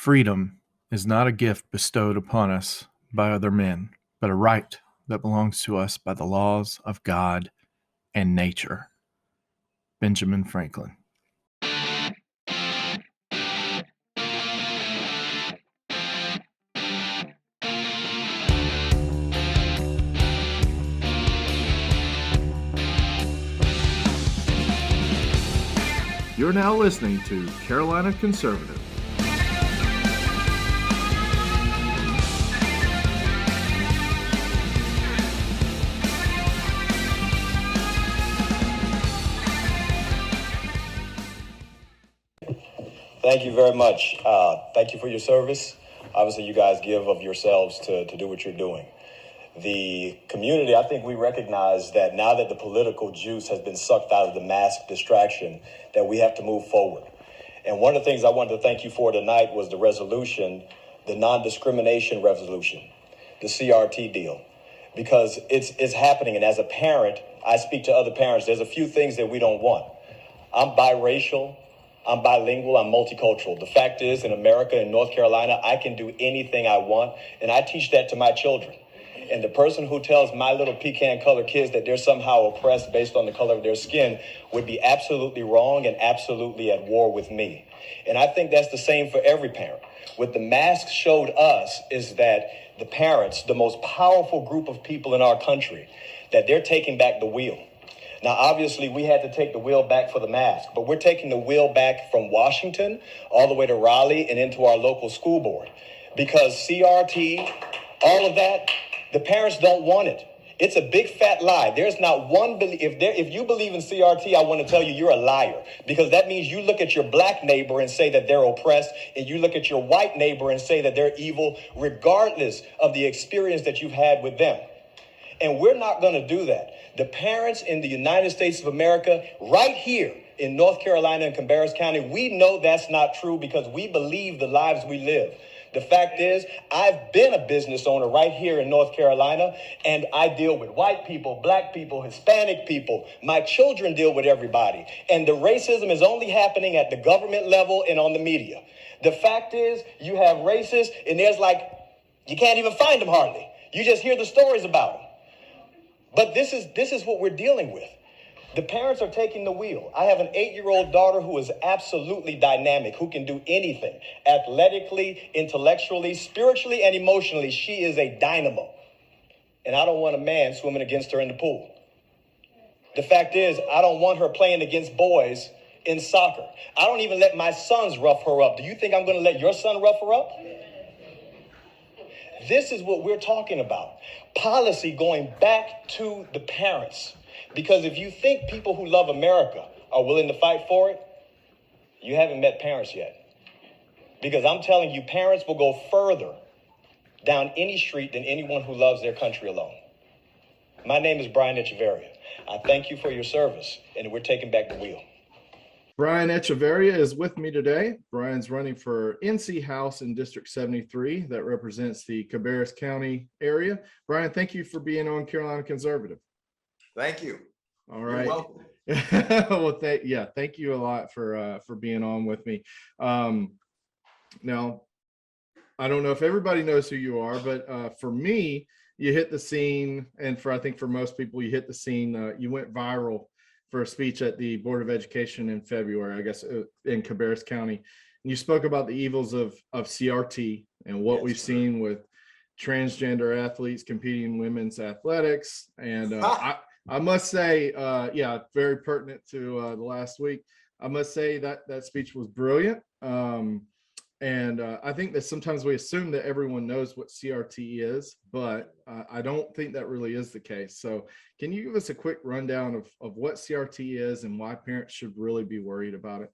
Freedom is not a gift bestowed upon us by other men, but a right that belongs to us by the laws of God and nature. Benjamin Franklin. You're now listening to Carolina Conservative. Thank you very much. Thank you for your service. Obviously, you guys give of yourselves to do what you're doing. The community, I think we recognize that now that the political juice has been sucked out of the mask distraction, that we have to move forward. And one of the things I wanted to thank you for tonight was the resolution, the non-discrimination resolution, the CRT deal, because it's happening. And as a parent, I speak to other parents. There's a few things that we don't want. I'm biracial. I'm bilingual, I'm multicultural. The fact is, in America, in North Carolina, I can do anything I want, and I teach that to my children. And the person who tells my little pecan-colored kids that they're somehow oppressed based on the color of their skin would be absolutely wrong and absolutely at war with me. And I think that's the same for every parent. What the mask showed us is that the parents, the most powerful group of people in our country, that they're taking back the wheel. Now, obviously, we had to take the wheel back for the mask, but we're taking the wheel back from Washington all the way to Raleigh and into our local school board. Because CRT, all of that, the parents don't want it. It's a big fat lie. There's not one, if you believe in CRT, I want to tell you you're a liar. Because that means you look at your black neighbor and say that they're oppressed, and you look at your white neighbor and say that they're evil, regardless of the experience that you've had with them. And we're not going to do that. The parents in the United States of America, right here in North Carolina and Cabarrus County, we know that's not true because we believe the lives we live. The fact is, I've been a business owner right here in North Carolina, and I deal with white people, black people, Hispanic people. My children deal with everybody. And the racism is only happening at the government level and on the media. The fact is, you have racists, and you can't even find them hardly. You just hear the stories about them. But this is what we're dealing with. The parents are taking the wheel. I have an 8-year-old daughter who is absolutely dynamic, who can do anything. Athletically, intellectually, spiritually, and emotionally, she is a dynamo. And I don't want a man swimming against her in the pool. The fact is, I don't want her playing against boys in soccer. I don't even let my sons rough her up. Do you think I'm going to let your son rough her up? This is what we're talking about. Policy going back to the parents. Because if you think people who love America are willing to fight for it, you haven't met parents yet. Because I'm telling you, parents will go further down any street than anyone who loves their country alone. My name is Brian Echevarria. I thank you for your service, and we're taking back the wheel. Brian Echevarria is with me today. Brian's running for NC House in District 73 that represents the Cabarrus County area. Brian, thank you for being on Carolina Conservative. Thank you. All right. You're welcome. Well, thank you a lot for being on with me. Now, I don't know if everybody knows who you are, but for me, you hit the scene, and I think for most people, you hit the scene. You went viral for a speech at the Board of Education in February, I guess, in Cabarrus County. And you spoke about the evils of CRT and what we've seen with transgender athletes competing in women's athletics. And I must say, very pertinent to the last week. I must say that speech was brilliant. And I think that sometimes we assume that everyone knows what CRT is, but I don't think that really is the case. So can you give us a quick rundown of what CRT is and why parents should really be worried about it?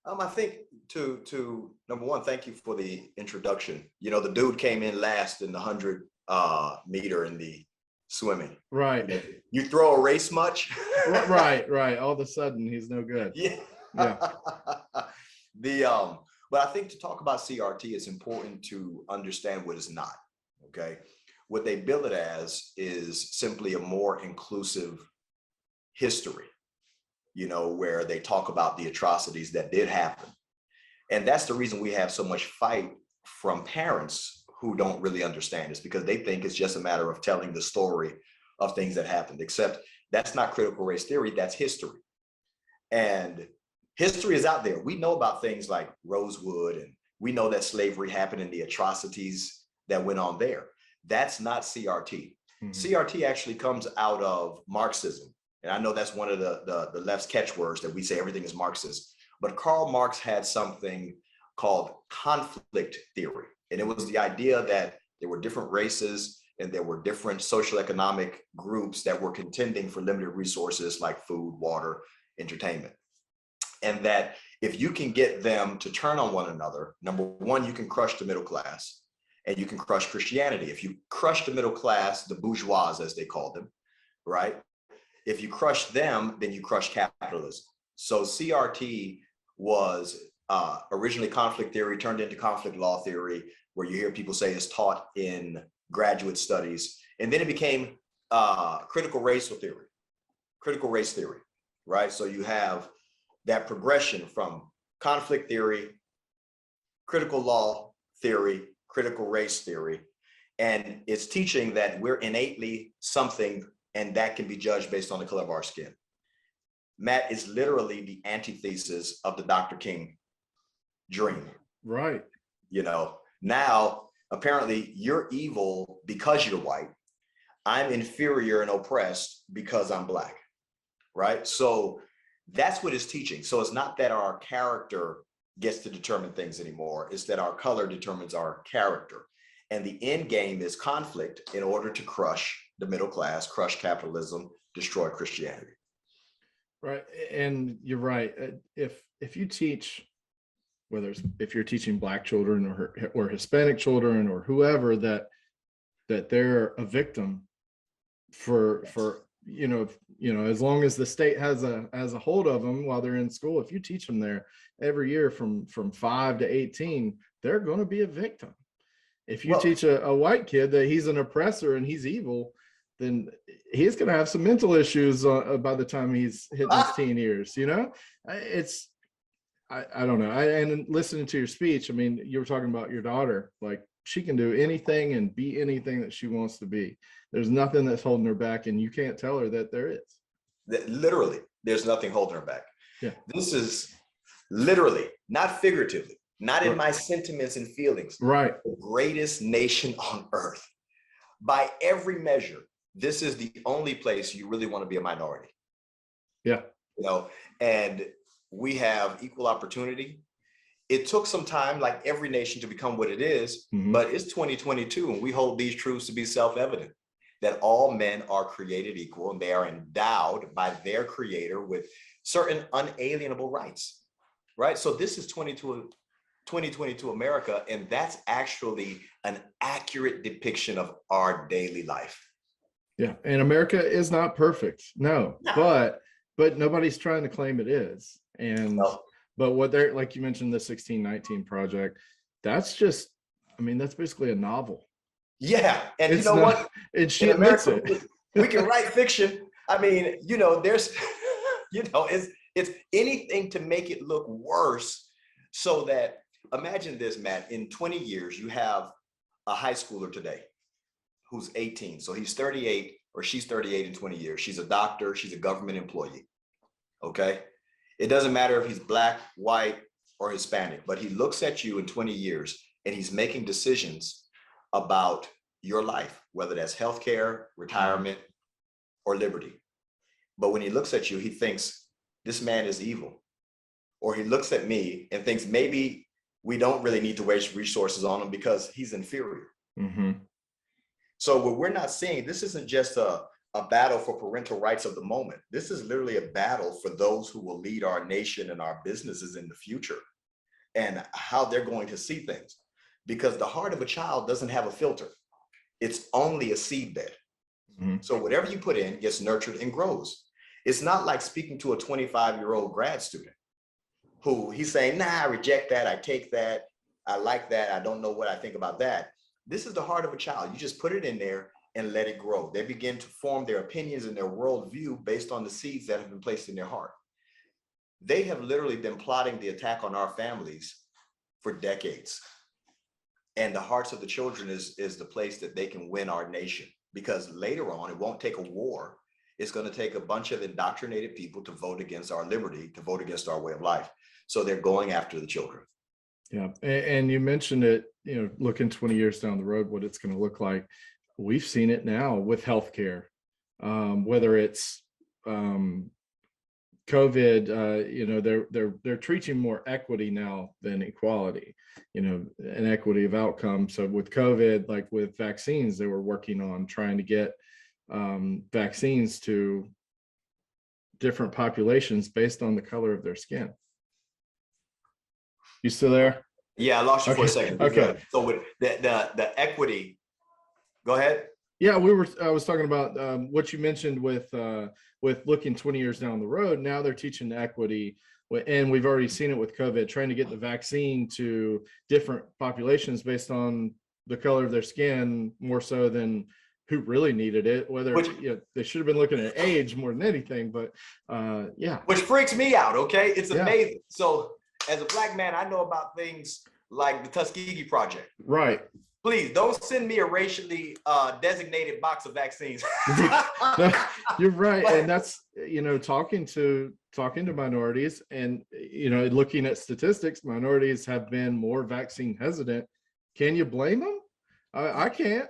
I think to number one, thank you for the introduction. You know, the dude came in last in the 100 meter in the swimming. Right. You throw a race much? Right. All of a sudden, he's no good. Yeah. But I think to talk about CRT, it's important to understand what it's not. Okay. What they bill it as is simply a more inclusive history, you know, where they talk about the atrocities that did happen. And that's the reason we have so much fight from parents who don't really understand this, because they think it's just a matter of telling the story of things that happened, except that's not critical race theory, that's history. And history is out there. We know about things like Rosewood, and we know that slavery happened and the atrocities that went on there. That's not CRT. CRT actually comes out of Marxism. And I know that's one of the left's catchwords, that we say everything is Marxist. But Karl Marx had something called conflict theory. And it was the idea that there were different races and there were different social economic groups that were contending for limited resources like food, water, entertainment. And that if you can get them to turn on one another, number one, you can crush the middle class and you can crush Christianity. If you crush the middle class, the bourgeois, as they call them, right? If you crush them, then you crush capitalism. So CRT was originally conflict theory, turned into conflict law theory, where you hear people say it's taught in graduate studies. And then it became critical race theory, right? So you have that progression from conflict theory, critical law theory, critical race theory. And it's teaching that we're innately something, and that can be judged based on the color of our skin. Matt, is literally the antithesis of the Dr. King dream. Right. You know, now apparently you're evil because you're white. I'm inferior and oppressed because I'm Black, right? So that's what it's teaching. So it's not that our character gets to determine things anymore. It's that our color determines our character. And the end game is conflict in order to crush the middle class, crush capitalism, destroy Christianity. Right. And you're right. If you teach, if you're teaching Black children or Hispanic children or whoever, that they're a victim for as long as the state has a hold of them while they're in school, if you teach them there every year from 5 to 18, they're going to be a victim. If you teach a white kid that he's an oppressor and he's evil, then he's going to have some mental issues by the time he's hitting his teen years. I don't know. And listening to your speech, I mean, you were talking about your daughter, like she can do anything and be anything that she wants to be. There's nothing that's holding her back, and you can't tell her that there is. Literally, there's nothing holding her back. Yeah. This is literally, not figuratively, not in my sentiments and feelings. Right. The greatest nation on earth. By every measure, this is the only place you really want to be a minority. Yeah. And we have equal opportunity. It took some time, like every nation, to become what it is, but it's 2022, and we hold these truths to be self-evident, that all men are created equal and they are endowed by their creator with certain unalienable rights, right? So this is 2022 America, and that's actually an accurate depiction of our daily life. Yeah, and America is not perfect, no. But nobody's trying to claim it is. And No. But what they're, like you mentioned, the 1619 Project, that's just, I mean, that's basically a novel. Yeah, and it's you know what? And she admits it. We can write fiction. I mean, there's, it's anything to make it look worse, so that, imagine this, Matt, in 20 years, you have a high schooler today who's 18. So he's 38 or she's 38 in 20 years. She's a doctor, she's a government employee, okay? It doesn't matter if he's Black, white, or Hispanic, but he looks at you in 20 years and he's making decisions about your life, whether that's healthcare, retirement, or liberty. But when he looks at you, he thinks, this man is evil. Or he looks at me and thinks, maybe we don't really need to waste resources on him because he's inferior. So what we're not seeing, this isn't just a battle for parental rights of the moment. This is literally a battle for those who will lead our nation and our businesses in the future, and how they're going to see things. Because the heart of a child doesn't have a filter. It's only a seedbed. So whatever you put in gets nurtured and grows. It's not like speaking to a 25-year-old grad student who he's saying, nah, I reject that, I take that, I like that, I don't know what I think about that. This is the heart of a child. You just put it in there and let it grow. They begin to form their opinions and their worldview based on the seeds that have been placed in their heart. They have literally been plotting the attack on our families for decades. And the hearts of the children is the place that they can win our nation, because later on, it won't take a war. It's going to take a bunch of indoctrinated people to vote against our liberty, to vote against our way of life. So they're going after the children. Yeah. And you mentioned it, looking 20 years down the road, what it's going to look like. We've seen it now with healthcare, whether it's COVID, they're preaching more equity now than equality, an equity of outcome. So with COVID, like with vaccines, they were working on trying to get vaccines to different populations based on the color of their skin. You still there? Yeah, I lost you for a second. Okay. Good. So with the equity, go ahead. Yeah, I was talking about what you mentioned with looking 20 years down the road. Now they're teaching equity, and we've already seen it with COVID, trying to get the vaccine to different populations based on the color of their skin, more so than who really needed it. Whether they should have been looking at age more than anything, but yeah. Which freaks me out. Okay, it's Yeah. amazing. So as a Black man, I know about things like the Tuskegee Project. Right. Please don't send me a racially designated box of vaccines. No, you're right. And that's, talking to minorities and, looking at statistics, minorities have been more vaccine hesitant. Can you blame them? I can't.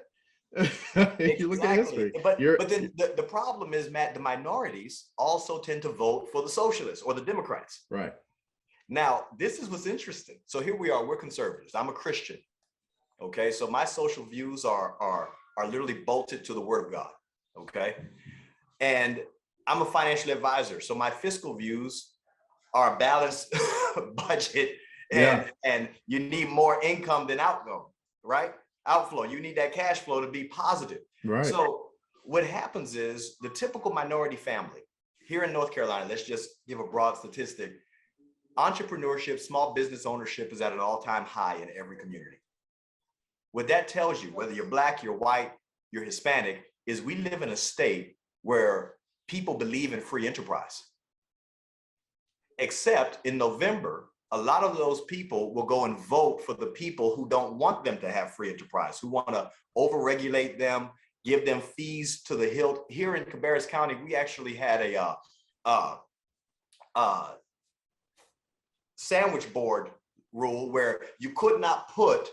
If you look at history. But then the problem is, Matt, the minorities also tend to vote for the socialists or the Democrats. Right. Now, this is what's interesting. So here we are, we're conservatives. I'm a Christian. Okay, so my social views are literally bolted to the Word of God. Okay, and I'm a financial advisor, so my fiscal views are a balanced budget, and you need more income than outflow, right? Outflow. You need that cash flow to be positive. Right. So what happens is the typical minority family here in North Carolina. Let's just give a broad statistic. Entrepreneurship, small business ownership is at an all-time high in every community. What that tells you, whether you're Black, you're white, you're Hispanic, is we live in a state where people believe in free enterprise. Except in November, a lot of those people will go and vote for the people who don't want them to have free enterprise, who want to overregulate them, give them fees to the hilt. Here in Cabarrus County, we actually had a sandwich board rule where you could not put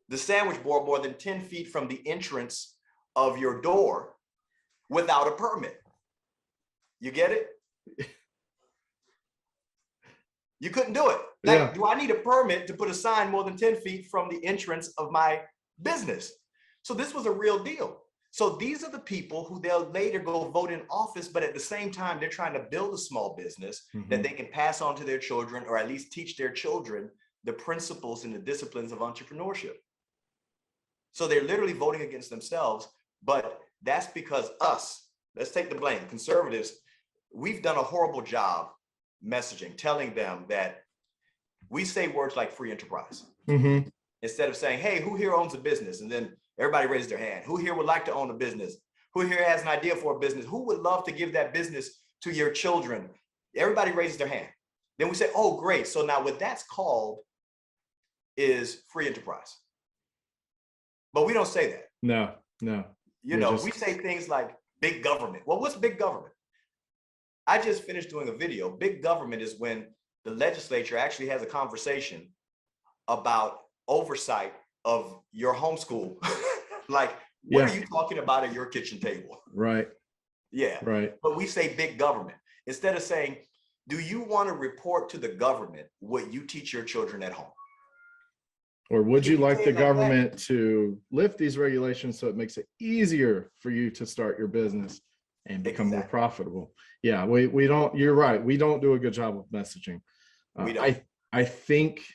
the sandwich board more than 10 feet from the entrance of your door without a permit. You get it? You couldn't do it. Like, do I need a permit to put a sign more than 10 feet from the entrance of my business? So this was a real deal. So these are the people who they'll later go vote in office, but at the same time, they're trying to build a small business that they can pass on to their children, or at least teach their children the principles and the disciplines of entrepreneurship. So they're literally voting against themselves, but that's because let's take the blame, conservatives, we've done a horrible job messaging, telling them that we say words like free enterprise. Instead of saying, hey, who here owns a business? And then everybody raises their hand. Who here would like to own a business? Who here has an idea for a business? Who would love to give that business to your children? Everybody raises their hand. Then we say, oh, great. So now what that's called is free enterprise. But we don't say that. No. We say things like big government. Well, what's big government? I just finished doing a video. Big government is when the legislature actually has a conversation about oversight of your homeschool. Like, what are you talking about at your kitchen table? Right. Yeah. Right. But we say big government instead of saying, do you want to report to the government what you teach your children at home? Or would you like the government to lift these regulations so it makes it easier for you to start your business and become more profitable? Yeah, we don't, you're right. We don't do a good job of messaging. I think,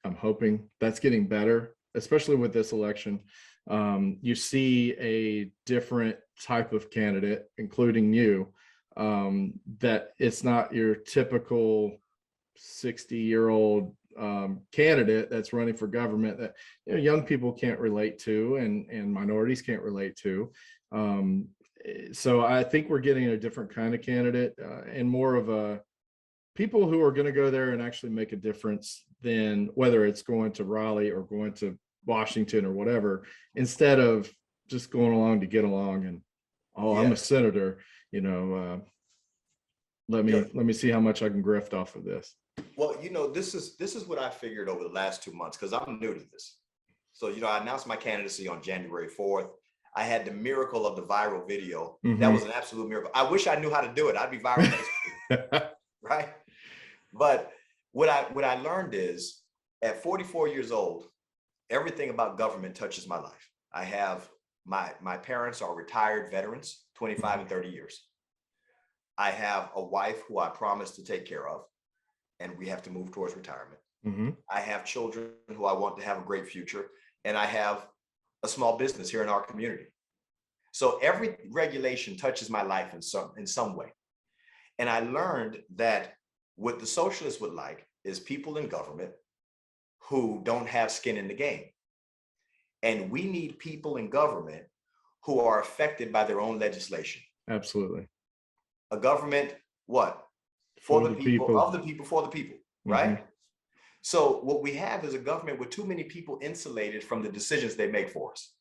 I'm hoping that's getting better, especially with this election. You see a different type of candidate, including you, that it's not your typical 60-year-old candidate that's running for government that young people can't relate to and minorities can't relate to. So I think we're getting a different kind of candidate and more of a people who are going to go there and actually make a difference than whether it's going to Raleigh or going to Washington or whatever, instead of just going along to get along and, oh, I'm a senator, let me see how much I can grift off of this. Well, this is what I figured over the last 2 months, because I'm new to this. So, I announced my candidacy on January 4th. I had the miracle of the viral video. That was an absolute miracle. I wish I knew how to do it. I'd be viral next week, right? But what I learned is, at 44 years old, everything about government touches my life. I have my parents are retired veterans, 25 and 30 years. I have a wife who I promised to take care of, and we have to move towards retirement. I have children who I want to have a great future, and I have a small business here in our community. So every regulation touches my life in some way. And I learned that what the socialists would like is people in government who don't have skin in the game. And we need people in government who are affected by their own legislation. Absolutely. A government, what? For the people, of the people, for the people, right? So what we have is a government with too many people insulated from the decisions they make for us.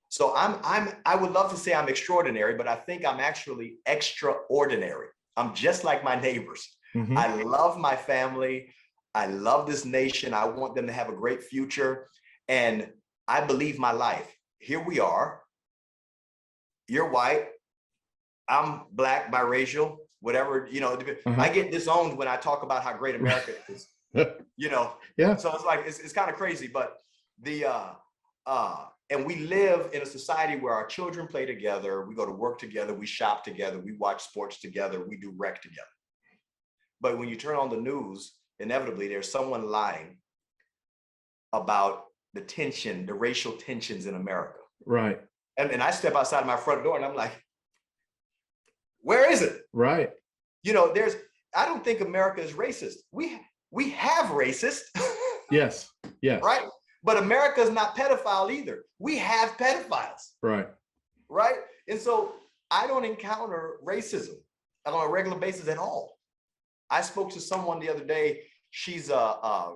So I would love to say I'm extraordinary, but I think I'm actually extraordinary. I'm just like my neighbors. I love my family. I love this nation. I want them to have a great future. And I believe my life. Here we are. You're white. I'm black, biracial, whatever, I get disowned when I talk about how great America is, Yeah. So it's like, it's kind of crazy, but and we live in a society where our children play together. We go to work together. We shop together. We watch sports together. We do rec together. But when you turn on the news, inevitably there's someone lying about the racial tensions in America. Right. And I step outside my front door and I'm like, where is it? Right. I don't think America is racist. We have racist. Yes. Yes. Right. But America is not pedophile either. We have pedophiles. Right. Right. And so I don't encounter racism on a regular basis at all. I spoke to someone the other day. She's a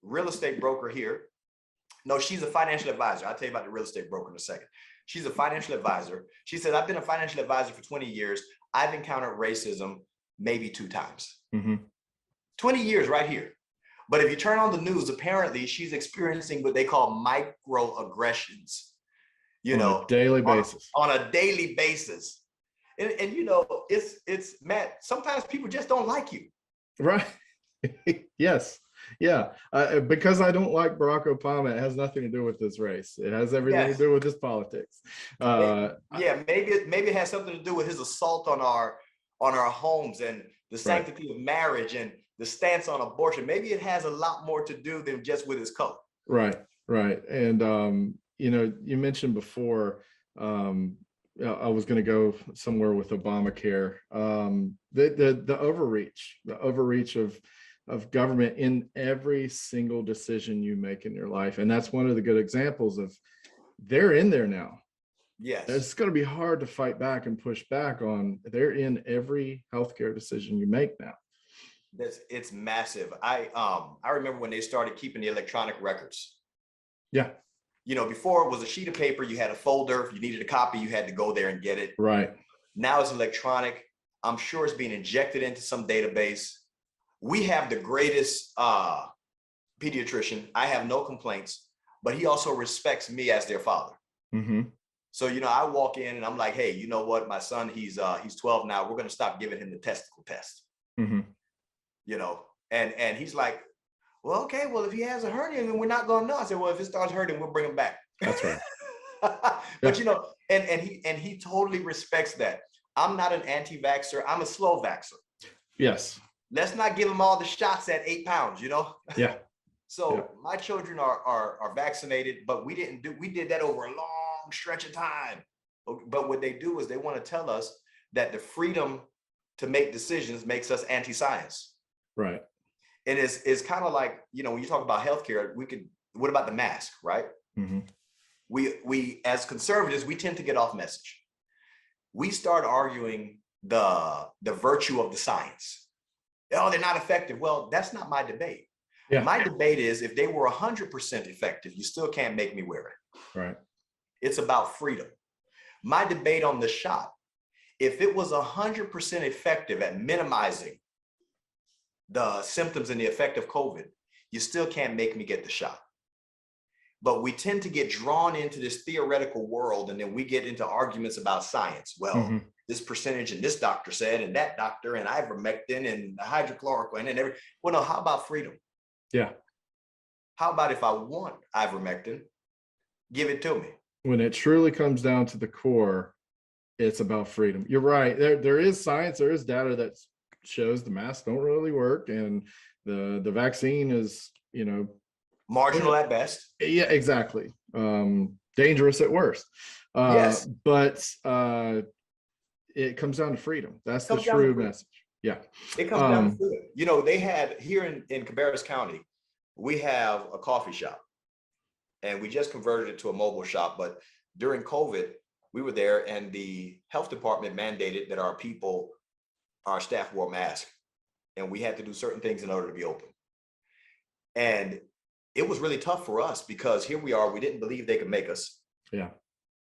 real estate broker here. No, she's a financial advisor. I'll tell you about the real estate broker in a second. She's a financial advisor. She said, I've been a financial advisor for 20 years. I've encountered racism maybe 2 times. 20 years right here. But if you turn on the news, apparently she's experiencing what they call microaggressions, on a daily basis. On a daily basis. And it's Matt, sometimes people just don't like you. Right. Yes. Yeah. Because I don't like Barack Obama, it has nothing to do with this race. It has everything to do with his politics. Maybe it has something to do with his assault on our homes and the sanctity of marriage and the stance on abortion. Maybe it has a lot more to do than just with his color. Right. And you mentioned before, I was going to go somewhere with Obamacare. The overreach of government in every single decision you make in your life. And that's one of the good examples of they're in there now. Yes. It's going to be hard to fight back and push back on. They're in every healthcare decision you make now. It's massive. I remember when they started keeping the electronic records. Yeah. Before it was a sheet of paper, you had a folder. If you needed a copy, you had to go there and get it. Right. Now it's electronic. I'm sure it's being injected into some database. We have the greatest pediatrician. I have no complaints, but he also respects me as their father. So, I walk in and I'm like, hey, you know what? My son, he's 12 now. We're going to stop giving him the testicle test. And he's like, well, okay, well, if he has a hernia, then we're not going to know. I said, well, if it starts hurting, we'll bring him back. That's right. But, and he totally respects that. I'm not an anti-vaxxer. I'm a slow vaxxer. Yes. Let's not give them all the shots at 8 pounds, Yeah. So my children are vaccinated, but we did that over a long stretch of time. But what they do is they want to tell us that the freedom to make decisions makes us anti-science. Right. And it's kind of like, when you talk about healthcare, what about the mask, right? We as conservatives, we tend to get off message. We start arguing the virtue of the science. Oh, they're not effective. Well, that's not my debate. Yeah. My debate is if they were 100% effective, you still can't make me wear it. Right. It's about freedom. My debate on the shot, if it was 100% effective at minimizing the symptoms and the effect of COVID, you still can't make me get the shot. But we tend to get drawn into this theoretical world, and then we get into arguments about science. Well, this percentage and this doctor said, and that doctor, and ivermectin and hydrochloroquine and everything. Well, no, how about freedom? Yeah. How about if I want ivermectin, give it to me? When it truly comes down to the core, it's about freedom. You're right. There is science, there is data that shows the masks don't really work, and the vaccine is, Marginal at best. Yeah, exactly. Dangerous at worst. Yes. But it comes down to freedom. That's the true message. Yeah. It comes down to freedom. They had here in Cabarrus County, we have a coffee shop, and we just converted it to a mobile shop. But during COVID, we were there, and the health department mandated that our staff wore masks, and we had to do certain things in order to be open. And it was really tough for us because here we are, we didn't believe they could make us. Yeah.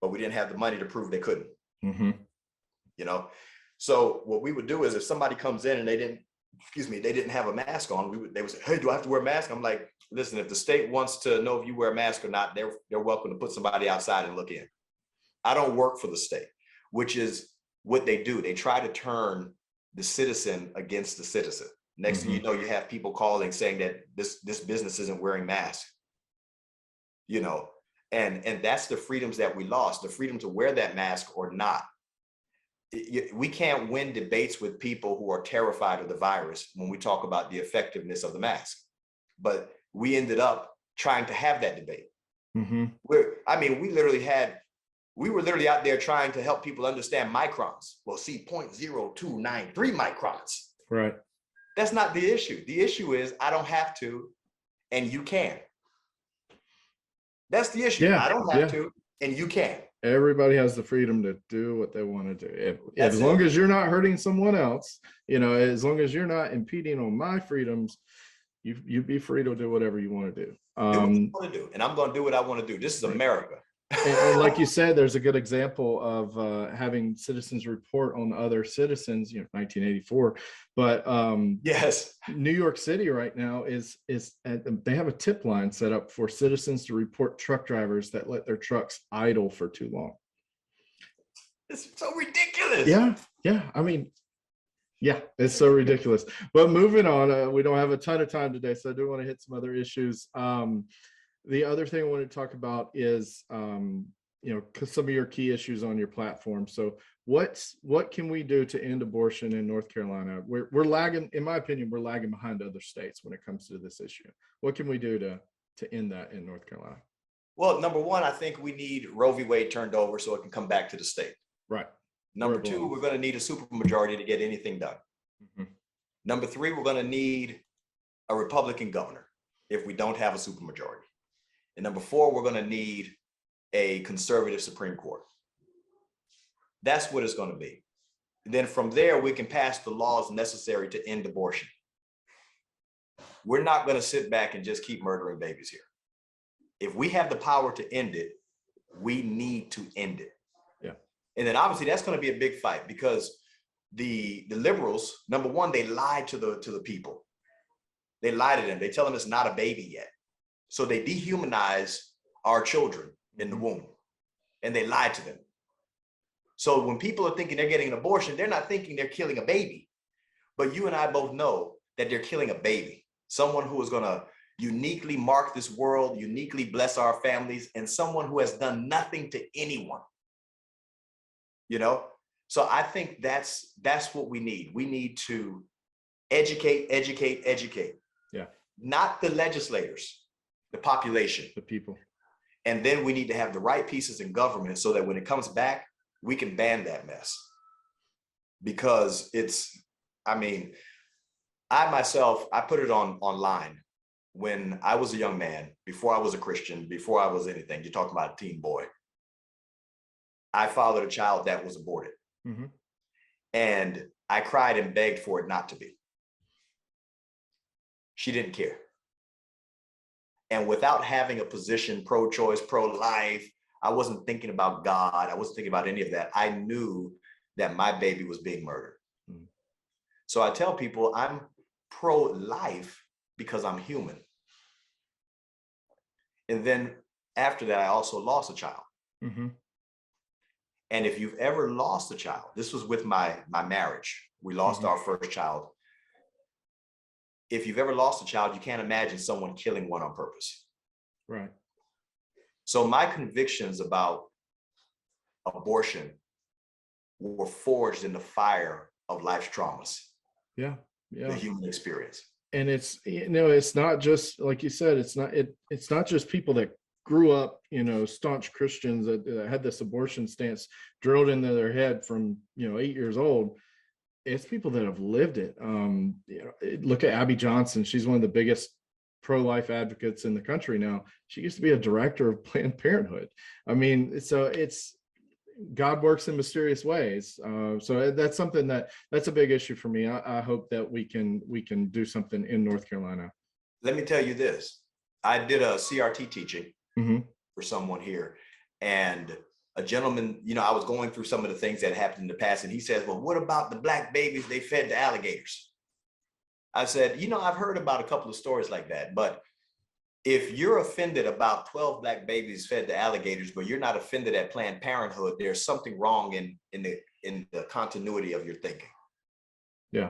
But we didn't have the money to prove they couldn't. So what we would do is if somebody comes in and they didn't have a mask on, they would say, hey, do I have to wear a mask? I'm like, listen, if the state wants to know if you wear a mask or not, they're welcome to put somebody outside and look in. I don't work for the state, which is what they do. They try to turn the citizen against the citizen. Next thing you know, you have people calling saying that this business isn't wearing masks, and that's the freedoms that we lost, the freedom to wear that mask or not. We can't win debates with people who are terrified of the virus when we talk about the effectiveness of the mask. But we ended up trying to have that debate. We were literally out there trying to help people understand microns. Well, see, 0.0293 microns. Right. That's not the issue. The issue is I don't have to, and you can. That's the issue. Yeah, I don't have to, and you can. Everybody has the freedom to do what they want to do. As long as you're not hurting someone else, as long as you're not impeding on my freedoms, you be free to do whatever you want to do. Do what you want to do, and I'm going to do what I want to do. This is America. And like you said, there's a good example of having citizens report on other citizens, 1984. But yes, New York City right now is they have a tip line set up for citizens to report truck drivers that let their trucks idle for too long. It's so ridiculous. Yeah, it's so ridiculous. But moving on, we don't have a ton of time today, so I do want to hit some other issues. The other thing I want to talk about is, some of your key issues on your platform. So what can we do to end abortion in North Carolina? We're lagging, in my opinion, we're lagging behind other states when it comes to this issue. What can we do to end that in North Carolina? Well, number one, I think we need Roe v. Wade turned over so it can come back to the state. Right. Number two, we're going to need a supermajority to get anything done. Number three, we're going to need a Republican governor if we don't have a supermajority. And number four, we're going to need a conservative Supreme Court. That's what it's going to be. And then from there, we can pass the laws necessary to end abortion. We're not going to sit back and just keep murdering babies here. If we have the power to end it, we need to end it. Yeah. And then obviously that's going to be a big fight because the liberals, number one, they lied to the people. They lie to them. They tell them it's not a baby yet. So they dehumanize our children in the womb, and they lie to them. So when people are thinking they're getting an abortion, they're not thinking they're killing a baby. But you and I both know that they're killing a baby, someone who is going to uniquely mark this world, uniquely bless our families, and someone who has done nothing to anyone. So I think that's what we need. We need to educate. Yeah. Not the legislators, the population, the people. And then we need to have the right pieces in government so that when it comes back, we can ban that mess. Because I put it online when I was a young man, before I was a Christian, before I was anything. You're talking about a teen boy. I fathered a child that was aborted. And I cried and begged for it not to be. She didn't care. And without having a position pro-choice, pro-life, I wasn't thinking about God. I wasn't thinking about any of that. I knew that my baby was being murdered. Mm. So I tell people I'm pro-life because I'm human. And then after that, I also lost a child. Mm-hmm. And if you've ever lost a child, this was with my marriage. We lost our first child. If you've ever lost a child, you can't imagine someone killing one on purpose. Right. So my convictions about abortion were forged in the fire of life's traumas, Yeah. the human experience. And it's, it's not just, like you said, it's not just people that grew up, staunch Christians that had this abortion stance drilled into their head from, 8 years old. It's people that have lived it. Look at Abby Johnson. She's one of the biggest pro-life advocates in the country now. She used to be a director of Planned Parenthood. I mean, so it's, God works in mysterious ways. So that's something that's a big issue for me. I hope that we can do something in North Carolina. Let me tell you this. I did a CRT teaching for someone here, and a gentleman, I was going through some of the things that happened in the past, and he says, well, what about the black babies they fed to alligators? I said, I've heard about a couple of stories like that, but if you're offended about 12 black babies fed to alligators, but you're not offended at Planned Parenthood, there's something wrong in the continuity of your thinking. Yeah.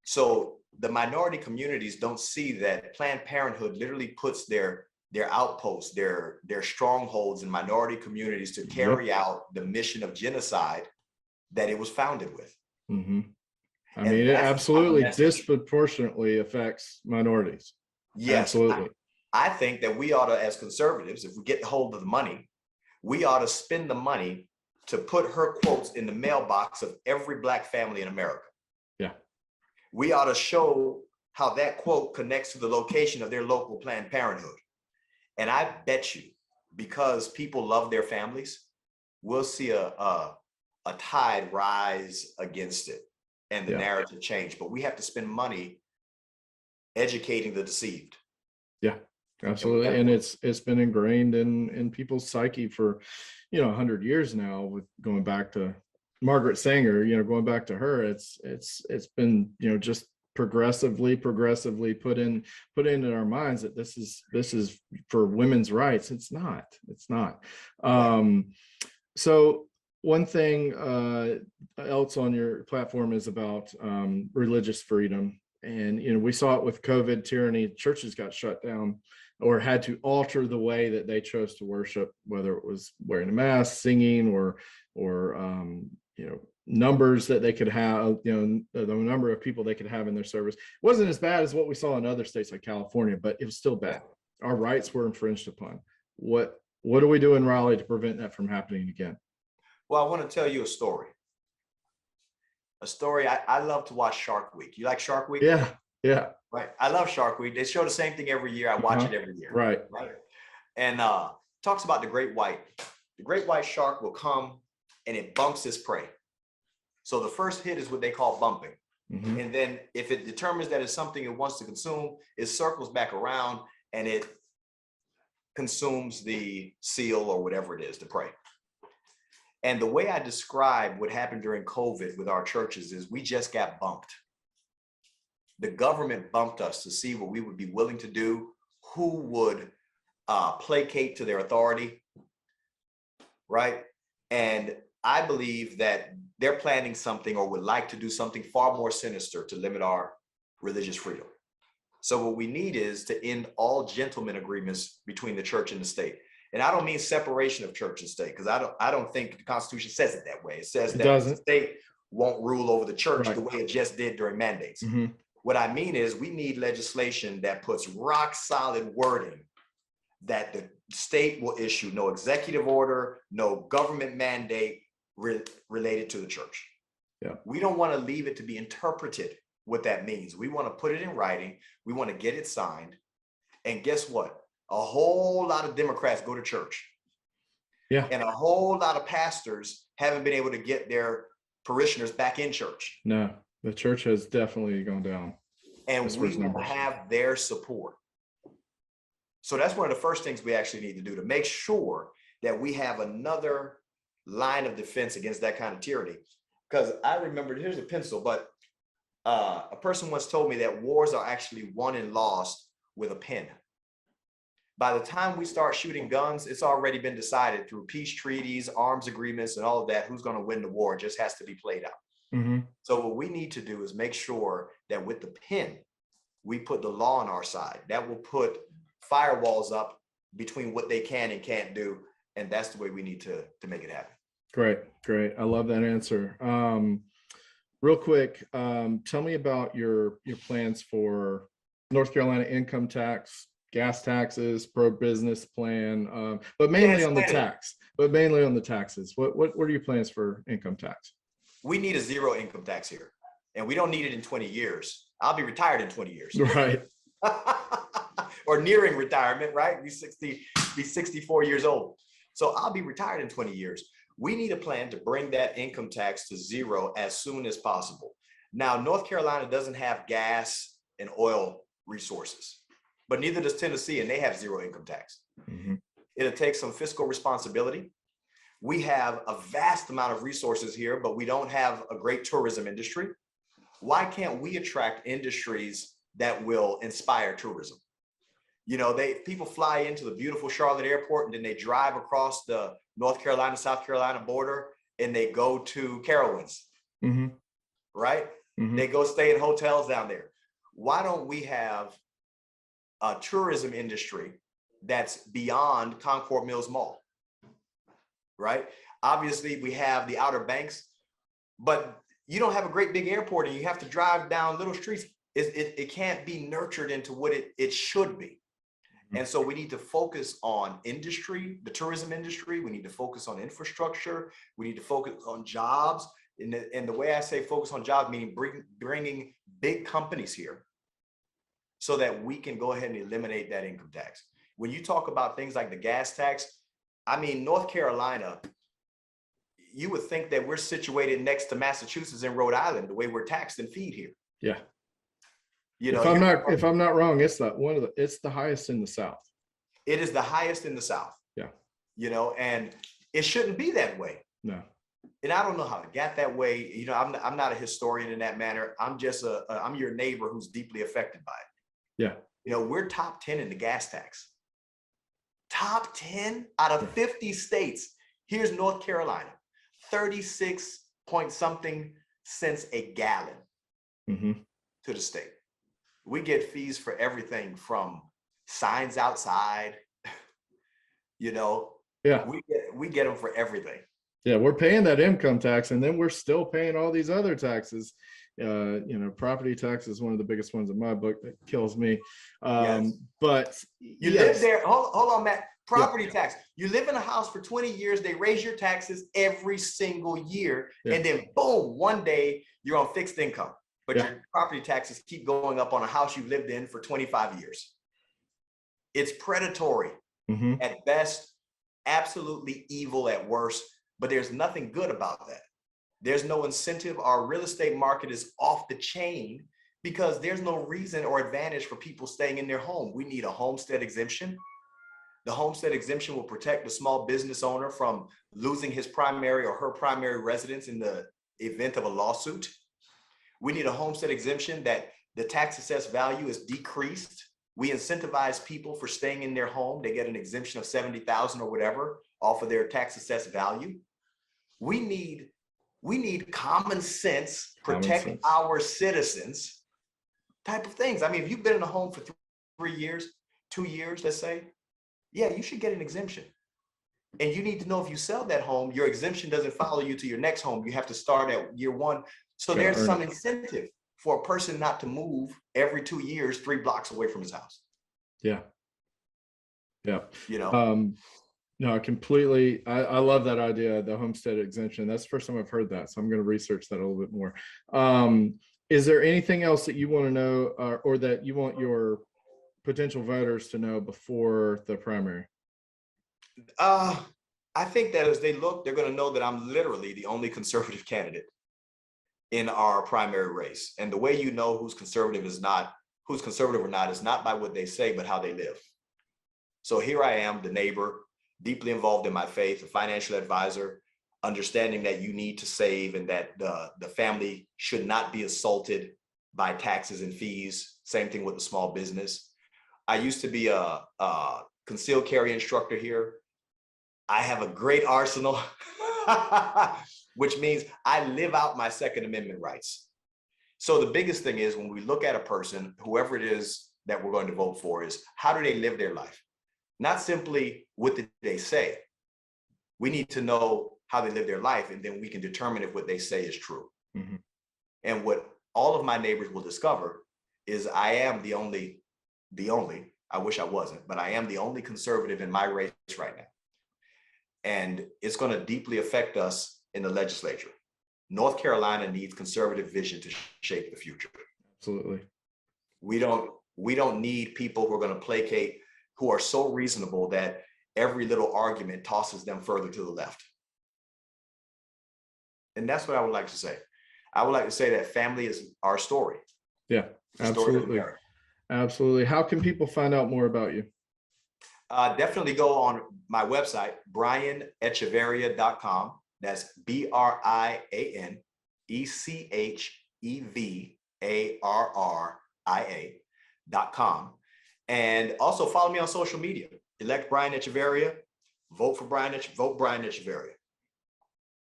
So the minority communities don't see that Planned Parenthood literally puts their outposts, their strongholds in minority communities to carry out the mission of genocide that it was founded with. Mm-hmm. I mean, it absolutely disproportionately affects minorities. Yes, absolutely. I think that we ought to, as conservatives, if we get hold of the money, we ought to spend the money to put her quotes in the mailbox of every black family in America. Yeah. We ought to show how that quote connects to the location of their local Planned Parenthood. And I bet you, because people love their families, we'll see a tide rise against it and the narrative change. But we have to spend money educating the deceived. Yeah, absolutely. And it's been ingrained in people's psyche for 100 years now, with going back to Margaret Sanger, going back to her, it's been just progressively put in our minds that this is for women's rights. It's not. So one thing else on your platform is about religious freedom. And we saw it with COVID tyranny. Churches got shut down or had to alter the way that they chose to worship, whether it was wearing a mask, singing, or numbers that they could have, the number of people they could have in their service. It wasn't as bad as what we saw in other states like California, but it was still bad. Our rights were infringed upon. What do we do in Raleigh to prevent that from happening again? Well, I want to tell you a story. I love to watch Shark Week. You like Shark Week? Yeah. Right. I love Shark Week. They show the same thing every year. I watch it every year. Right. And talks about the great white. The great white shark will come and it bumps its prey. So the first hit is what they call bumping. Mm-hmm. And then if it determines that it's something it wants to consume, it circles back around and it consumes the seal or whatever it is, the prey. And the way I describe what happened during COVID with our churches is we just got bumped. The government bumped us to see what we would be willing to do, who would placate to their authority, right? And I believe that they're planning something or would like to do something far more sinister to limit our religious freedom. So what we need is to end all gentlemen agreements between the church and the state. And I don't mean separation of church and state, because I don't think the Constitution says it that way. It says that the state won't rule over the church the way it just did during mandates. Mm-hmm. What I mean is we need legislation that puts rock solid wording that the state will issue no executive order, no government mandate related to the church. Yeah. We don't want to leave it to be interpreted what that means. We want to put it in writing. We want to get it signed. And guess what? A whole lot of Democrats go to church. Yeah. And a whole lot of pastors haven't been able to get their parishioners back in church. No, the church has definitely gone down. And we will have their support. So that's one of the first things we actually need to do to make sure that we have another line of defense against that kind of tyranny. Because I remember, here's a pencil, but a person once told me that wars are actually won and lost with a pen. By the time we start shooting guns, it's already been decided through peace treaties, arms agreements, and all of that, who's going to win the war. It just has to be played out. Mm-hmm. So what we need to do is make sure that with the pen, we put the law on our side. That will put firewalls up between what they can and can't do. And that's the way we need to make it happen. Great. I love that answer. Real quick, tell me about your plans for North Carolina income tax, gas taxes, pro-business plan, but mainly on the tax, but mainly on the taxes. What are your plans for income tax? We need a zero income tax here, and we don't need it in 20 years. I'll be retired in 20 years. Right. Or nearing retirement, right? Be 64 years old. So I'll be retired in 20 years. We need a plan to bring that income tax to zero as soon as possible. Now, North Carolina doesn't have gas and oil resources, but neither does Tennessee, and they have zero income tax. Mm-hmm. It'll take some fiscal responsibility. We have a vast amount of resources here, but we don't have a great tourism industry. Why can't we attract industries that will inspire tourism? You know, people fly into the beautiful Charlotte airport and then they drive across the North Carolina, South Carolina border and they go to Carowinds, mm-hmm. right? Mm-hmm. They go stay in hotels down there. Why don't we have a tourism industry that's beyond Concord Mills Mall, right? Obviously, we have the Outer Banks, but you don't have a great big airport and you have to drive down little streets. It can't be nurtured into what it should be. And so we need to focus on industry, the tourism industry. We need to focus on infrastructure. We need to focus on jobs. And the way I say focus on jobs, meaning bringing big companies here so that we can go ahead and eliminate that income tax. When you talk about things like the gas tax, I mean, North Carolina, you would think that we're situated next to Massachusetts and Rhode Island, the way we're taxed and feed here. Yeah. You know, if I'm not wrong, it's the highest in the South. It is the highest in the South. Yeah. You know, and it shouldn't be that way. No. And I don't know how it got that way. You know, I'm not a historian in that manner. I'm just I'm your neighbor who's deeply affected by it. Yeah. You know, we're top 10 in the gas tax. Top 10 out of 50 states. Here's North Carolina, 36 point something cents a gallon mm-hmm. to the state. We get fees for everything from signs outside, you know. Yeah. We get them for everything. Yeah, we're paying that income tax, and then we're still paying all these other taxes. You know, property tax is one of the biggest ones in my book that kills me. Yes. But you live there. Hold on, Matt. Property tax. You live in a house for 20 years. They raise your taxes every single year, and then boom, one day you're on fixed income. But your property taxes keep going up on a house you've lived in for 25 years. It's predatory mm-hmm. at best, absolutely evil at worst, but there's nothing good about that. There's no incentive. Our real estate market is off the chain because there's no reason or advantage for people staying in their home. We need a homestead exemption. The homestead exemption will protect the small business owner from losing his primary or her primary residence in the event of a lawsuit. We need a homestead exemption that the tax assessed value is decreased. We incentivize people for staying in their home. They get an exemption of $70,000 or whatever off of their tax assessed value. We need common sense, protect our citizens type of things. I mean, if you've been in a home for 3 years, 2 years, let's say, yeah, you should get an exemption. And you need to know if you sell that home, your exemption doesn't follow you to your next home. You have to start at year one. So there's some incentive for a person not to move every 2 years, 3 blocks away from his house. Yeah. Yeah. You know, no, I love that idea, the homestead exemption. That's the first time I've heard that. So I'm going to research that a little bit more. Is there anything else that you want to know or that you want your potential voters to know before the primary? I think that as they look, they're going to know that I'm literally the only conservative candidate in our primary race. And the way you know who's conservative or not is not by what they say, but how they live. So here I am, the neighbor, deeply involved in my faith, a financial advisor, understanding that you need to save and that the family should not be assaulted by taxes and fees. Same thing with the small business. I used to be a concealed carry instructor here. I have a great arsenal, which means I live out my Second Amendment rights. So the biggest thing is when we look at a person, whoever it is that we're going to vote for, is how do they live their life? Not simply what did they say. We need to know how they live their life, and then we can determine if what they say is true. Mm-hmm. And what all of my neighbors will discover is I am the only, I wish I wasn't, but I am the only conservative in my race right now. And it's going to deeply affect us in the legislature. North Carolina needs conservative vision to shape the future. Absolutely. We don't need people who are going to placate, who are so reasonable that every little argument tosses them further to the left. And that's what I would like to say. I would like to say that family is our story. Yeah, absolutely. Absolutely. How can people find out more about you? Definitely go on my website, brianechevarria.com. That's BrianEchevarria.com. And also follow me on social media. Elect Brian Echevarria, vote Brian Echevarria.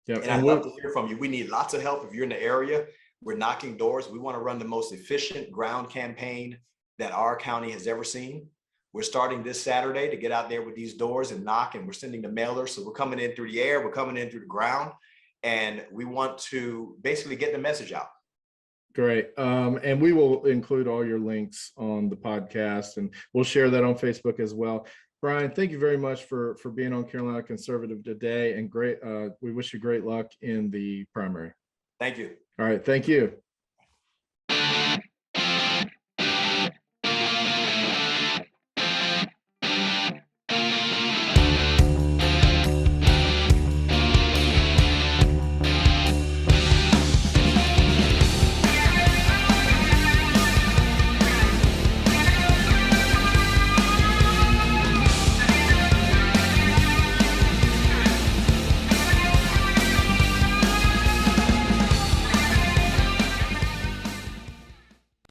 Yeah, and I'd love to hear from you. We need lots of help. If you're in the area, we're knocking doors. We want to run the most efficient ground campaign that our county has ever seen. We're starting this Saturday to get out there with these doors and knock, and we're sending the mailers. So we're coming in through the air, we're coming in through the ground, and we want to basically get the message out. Great. And we will include all your links on the podcast, and we'll share that on Facebook as well. Brian, thank you very much for being on Carolina Conservative today, and great. We wish you great luck in the primary. Thank you. All right. Thank you.